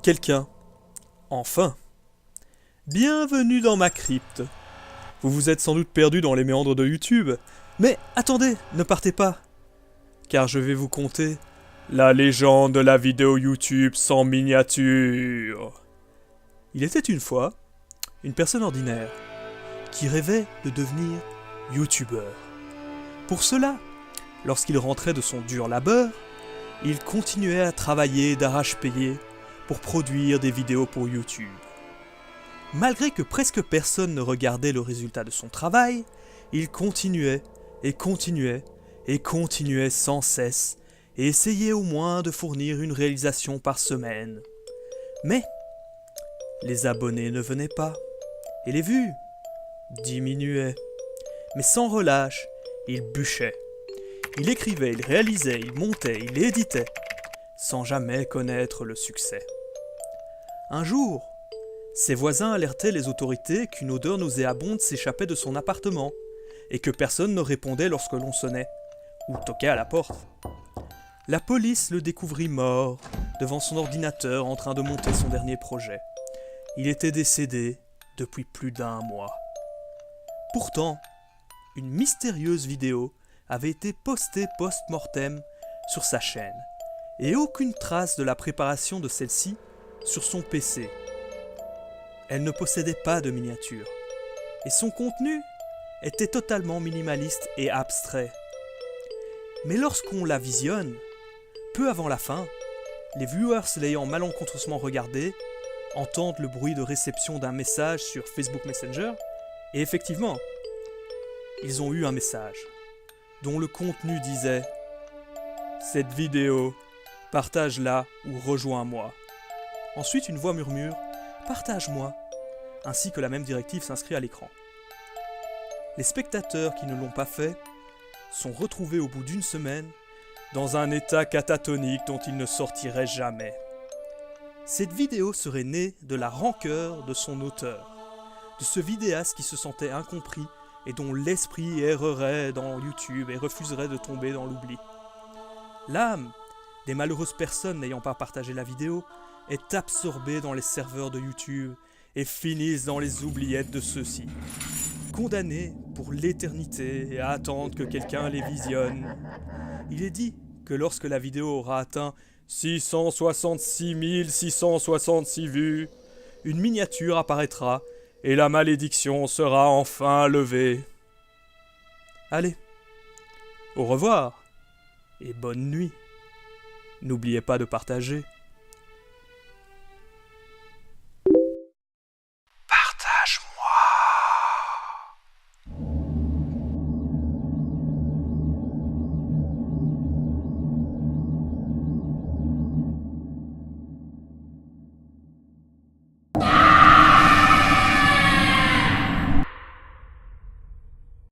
Quelqu'un. Enfin. Bienvenue dans ma crypte. Vous vous êtes sans doute perdu dans les méandres de YouTube. Mais attendez, ne partez pas. Car je vais vous conter la légende de la vidéo YouTube sans miniature. Il était une fois une personne ordinaire qui rêvait de devenir YouTubeur. Pour cela, lorsqu'il rentrait de son dur labeur, il continuait à travailler d'arrache-pied pour produire des vidéos pour YouTube. Malgré que presque personne ne regardait le résultat de son travail, il continuait et continuait et continuait sans cesse et essayait au moins de fournir une réalisation par semaine. Mais les abonnés ne venaient pas et les vues diminuaient. Mais sans relâche, il bûchait. Il écrivait, il réalisait, il montait, il éditait, sans jamais connaître le succès. Un jour, ses voisins alertaient les autorités qu'une odeur nauséabonde s'échappait de son appartement et que personne ne répondait lorsque l'on sonnait ou toquait à la porte. La police le découvrit mort devant son ordinateur en train de monter son dernier projet. Il était décédé depuis plus d'1 mois. Pourtant, une mystérieuse vidéo avait été postée post-mortem sur sa chaîne et aucune trace de la préparation de celle-ci sur son PC. Elle ne possédait pas de miniature et son contenu était totalement minimaliste et abstrait. Mais lorsqu'on la visionne, peu avant la fin, les viewers l'ayant malencontreusement regardé entendent le bruit de réception d'un message sur Facebook Messenger et effectivement, ils ont eu un message dont le contenu disait « Cette vidéo, partage-la ou rejoins-moi ». Ensuite, une voix murmure « Partage-moi », ainsi que la même directive s'inscrit à l'écran. Les spectateurs qui ne l'ont pas fait sont retrouvés au bout d'1 semaine dans un état catatonique dont ils ne sortiraient jamais. Cette vidéo serait née de la rancœur de son auteur, de ce vidéaste qui se sentait incompris et dont l'esprit errerait dans YouTube et refuserait de tomber dans l'oubli. L'âme des malheureuses personnes n'ayant pas partagé la vidéo est absorbée dans les serveurs de YouTube et finissent dans les oubliettes de ceux-ci, condamnés pour l'éternité à attendre que quelqu'un les visionne. Il est dit que lorsque la vidéo aura atteint 666 666 vues, une miniature apparaîtra et la malédiction sera enfin levée. Allez, au revoir et bonne nuit. N'oubliez pas de partager.